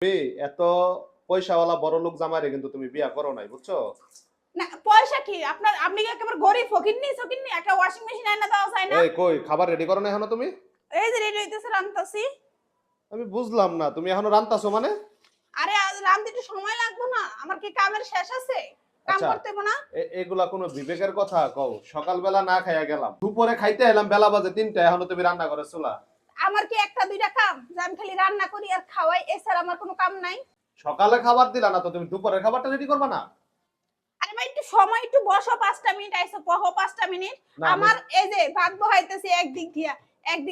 তুমি এত পয়সাওয়ালা বড় লোক জামাইরে কিন্তু তুমি বিয়া করো নাই, বুঝছো? না পয়সা কি আপনার? আপনি কি একেবারে গরিব ফকিন্নি একটা ওয়াশিং মেশিন এনে দেওয়া যায় না? এই কই খাবার রেডি করো না এখনো তুমি? এই যে রেডি হইতেছে, রান্তাছি। আমি বুঝলাম না, তুমি এখনো রান্তাছো মানে? আরে রান্তে একটু সময় লাগবে না? আমার কি কামের শেষ আছে? কাম আচ্ছা, করতে হবে না? এগুলা কোনো বিবেকের কথা কও? সকালবেলা না খাইয়া গেলাম, দুপুরে খাইতে এলাম বেলা বাজে 3টা, এখনো তুমি রান্না করে চুলা। আমার কি একটা দুইটা কাম যে আমি খালি রান্না করি আর খাওয়াই, এছাড়া আমার কোনো কাম নাই? সকালে খাবার দিলা না তো, তুমি দুপুরের খাবারটা রেডি করবা না? আরে ভাই একটু সময়, একটু বসো 5টা মিনিট, আইসো বহো 5টা মিনিট। না আমি আমার এই যে ভাত বহাইতেছি একদিক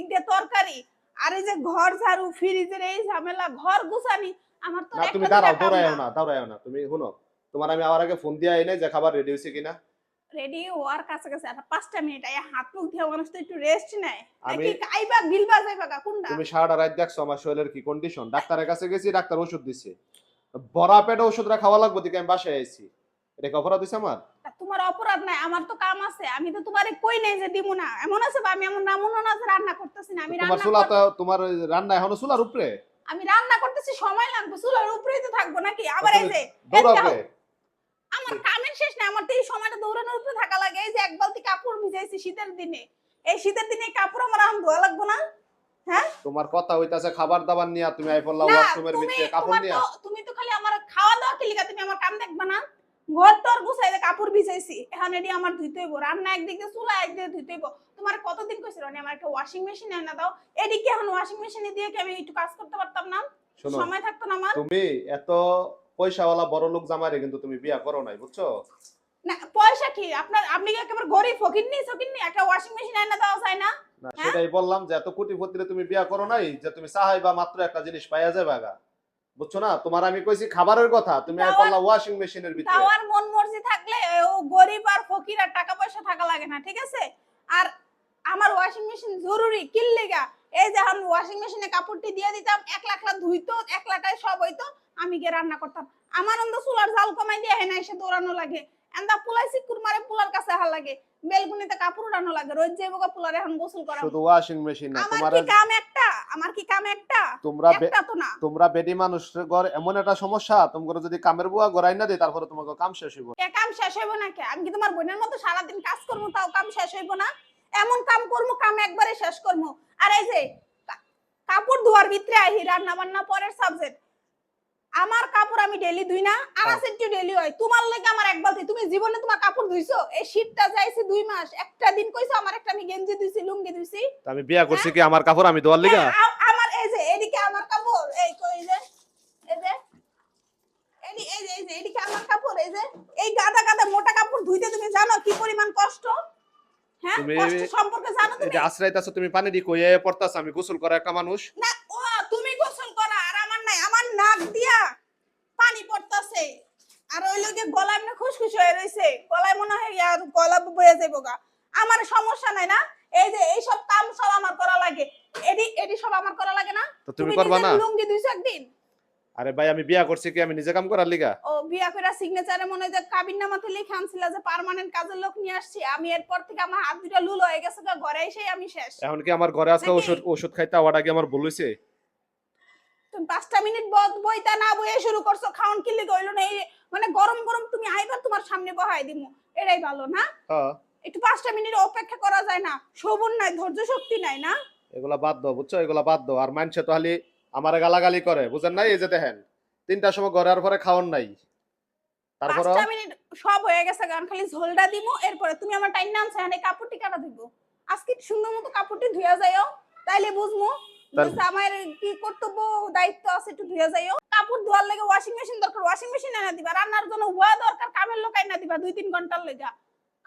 দিয়ে তরকারি, আর এই যে ঘর ঝাড়ু, ফ্রিজের এই ঝামেলা, ঘর গুছানি, আমার তো না তুমি একটা দুইটা দাঁড়াও, কাম না। দৌড়াইও না, তুমি শুনো। তোমার আমি আবার আগে ফোন দিয়া এনে যে খাবার রেডি হয়েছে কিনা। রেডি হওয়ার কাছাকাছি আর 5টা মিনিট, আয়া হাত মুখ ধুয়ে মানুষ তো একটু রেস্ট নেয় আমি নাকি? খাইবা গিলবা যাইবা গা কোনটা? তুমি সারাটা রাত দেখছো আমার শরীরের কি কন্ডিশন। ডাক্তারের কাছে গেছি, ডাক্তার ওষুধ দিছে, বড়া পেটে ওষুধটা খাওয়া লাগবে দিকে আমি বাসায় আইছি। এটা কি অপরাধ হইছে আমার? তা তোমার অপরাধ নাই, আমার তো কাম আছে। আমি তো তোমারে কই নাই যে দিমু না, এমন আছে বা আমি এমন নামুনো না যে রান্না করতেছি না। আমি তোমার রান্না চুলা তো, তোমার রান্না এখনো চুলার উপরে? আমি রান্না করতেছি, সময় লাগবে, চুলার উপরেই তো থাকবো নাকি? আবার এই তুমি যে দৌড়াও এদিকে কে? আমার কামের শেষ নাই, আমার তো এই সময়টা দৌড়ানোর উপরে থাকা লাগে। এই যে এক বালতি কাপড় ভিজাইছি শীতের দিনে, এই শীতের দিনে কাপড় আমার এখন ধোয়া লাগবো না? হ্যাঁ, তোমার কথা হইতাছে খাবার দাবার নিয়া, তুমি আই পড়লা না ওয়াশরুমের তুমি, ভিতরে কাপড় তোমার নিয়া। তো, তুমি তো খালি আমার খাওয়া দাওয়া কি লিগা? তুমি আমার কাম দেখবা না? ঘর তোর গুছাইলে কাপড় ভিজাইছি, এখন এডি আমার ধুইতে হইব। রান্না একদিকে, চুলা একদিকে ধুইতে হইব। তোমার কতদিন কইছিল নি আমার একটা ওয়াশিং মেশিন এনে দাও? এদিকে এখন ওয়াশিং মেশিনে দিয়ে কি আমি একটু কাজ করতে পারতাম না? শোনো, সময় থাকতো না আমার? তুমি এত পয়সাওয়ালা বড় লোক জামাইরে কিন্তু তুমি বিয়া করো নাই, বুঝছো? না পয়সা কি আপনার? আপনি কি একেবারে গরিব ফকিন্নি একটা ওয়াশিং মেশিন এনে দেওয়া যায় না? না হ্যাঁ, সেটাই বললাম যে এত কোটিপতিরে তুমি বিয়া করো নাই যে তুমি চাহাইবা মাত্র একটা জিনিস পাইয়া যাবে গা, বুঝছো না? তোমার আমি কইছি খাবারের কথা, তুমি আই তাও পড়লা ওয়াশিং মেশিনের ভিতরে। তাও আর মন মর্জি থাকলে ও গরিব আর ফকির আর টাকা পয়সা থাকা লাগে না, ঠিক আছে? আর আমার ওয়াশিং মেশিন জরুরি কিল লেগা। এই যে আমি ওয়াশিং মেশিনে কাপড়টি দিয়ে দিতাম, এক লাখলা ধুইতো, এক লাখায় সব হইতো, আমি গিয়ে রান্না করতাম। আমার অন্ধ চুলার জাল কমাই দিয়ে হেনা এসে দৌড়ানো লাগে, এন্দা পুলাই সিকুর মারে পুলার কাছে হা লাগে, বেলকুনিতে কাপড় উড়ানো লাগে, রোজ যাইবো পুলার এখন গোসল করাম। শুধু ওয়াশিং মেশিন না, আমার তোমার কি কাম একটা? আমার কি কাম একটা? তোমরা একটা তো না। তোমরা বেডি মানুষ ঘর এমন একটা সমস্যা, তোমরা যদি কামের বুয়া গড়াই না দেই তারপরে তোমাকে কাম শেষ হইব। কে কাম শেষ হইব না কে? আমি কি তোমার বোনের মতো সারাদিন কাজ করবো তাও কাম শেষ হইব না? এমন কাম করবো, কাম একবারে শেষ করবো। আর এই যে কাপড় ধোয়ার ভিতরে আহি, রান্না বান্না পরের সাবজেক্ট। আমার কাপড় আমি ডেইলি ধুই না, হ্যাঁ, আনাসেরটি ডেইলি হয়। তোমার লাগে আমার এক বালতি। তুমি জীবনে তোমার কাপড় ধুইছো? এই শীতটা যাইছে 2 মাস, একটা দিন কইছো আমার একটা আমি গেঞ্জি ধুইছি, লুঙ্গি ধুইছি? তা আমি বিয়া করছি হ্যাঁ, কি আমার কাপড় আমি ধোয়ার লিগা? হ্যাঁ, আমার এই যে এদিকে আমার কাপড়, এই কই যে, এই যে এই যে এদিকে আমার কাপড়, এই যে এই গাদা গাদা মোটা কাপড় ধুইতে তুমি জানো কি পরিমাণ কষ্ট? হ্যাঁ, তুমি কষ্ট সম্পর্কে জানো এই যে তুমি? আশ্রয়তাছো, তুমি পানি দি কইয়ে পড়তাছ, আমি গোসল করা একটা মানুষ। না, ও তুমি গোসল করা আর আমার নাই। আমার নাক দিয়া পানি পড়তাছে, আর ওই লোকে গলায় এমনি খুশখুশ হয়ে রইছে, গলায় মনে হয় আর গলা বয়ে যাইবো গা। আমার সমস্যা নাই না? এই যে এই সব কাম সব আমার করা লাগে, এডি এডি সব আমার করা লাগে না? তো তুমি তুমি করবা নিজের না? লুঙ্গি ধুইছো একদিন? আরে ভাই আমি বিয়া করছি কি আমি নিজে কাম করার লিগা? ও বিয়া কইরা সিগনেচারে মনে হয় যে কাবিননামাতে লিখে আনছিলা যে পার্মানেন্ট কাজের লোক নিয়ে আসছি। আমি এরপর থেকে আমার হাত দুটা লুল হয়ে গেছে, ঘরে এসেই আমি শেষ। এখন কি আমার ঘরে আজকে নাকি ওষুধ ওষুধ খাইতে আওয়াটা কি আমার ভুল হইছে? তুমি 5টা মিনিট বইতা না বইয়ে শুরু করছো, খাওন কি লিগে হইলো না? এই মানে গরম গরম তুমি আইবা, তোমার সামনে বহাই দিমু, এটাই ভালো না? হ্যাঁ, একটু 5টা মিনিট অপেক্ষা করা যায় না? সবুর নাই, ধৈর্য শক্তি নাই না? এগুলা বাদ দাও, বুঝছো? এগুলা বাদ দাও। আর মানছে তো খালি আমারে গালাগালি করে, বুঝেন নাই? এই যে দেখেন 3টার সময় ঘরে আর পরে খাওন নাই, তারপরও 5টা মিনিট সব হয়ে গেছে, গান খালি ঝোলটা দিমু, এরপরে তুমি আমার টাইম না আনছে এখানে কাপড়টি কাটা দিব। আজকে সুন্দর মতো কাপড়টি ধুইয়া যাইও, তাইলে বুঝমু যে তাহলে আমার কি কর্তব্য, দায়িত্ব আছে, একটু ধুইয়া যাইও। কাপড় ধোয়ার লাগে ওয়াশিং মেশিন দরকার, ওয়াশিং মেশিন এনে দিবা। রান্নার জন্য হুয়া দরকার, কামের লোক এনে দিবা 2-3 ঘন্টার লেগা।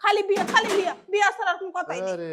খালি বিয়া, খালি বিয়া, বিয়া ছাড়া আর কোনো কথাই নেই। আরে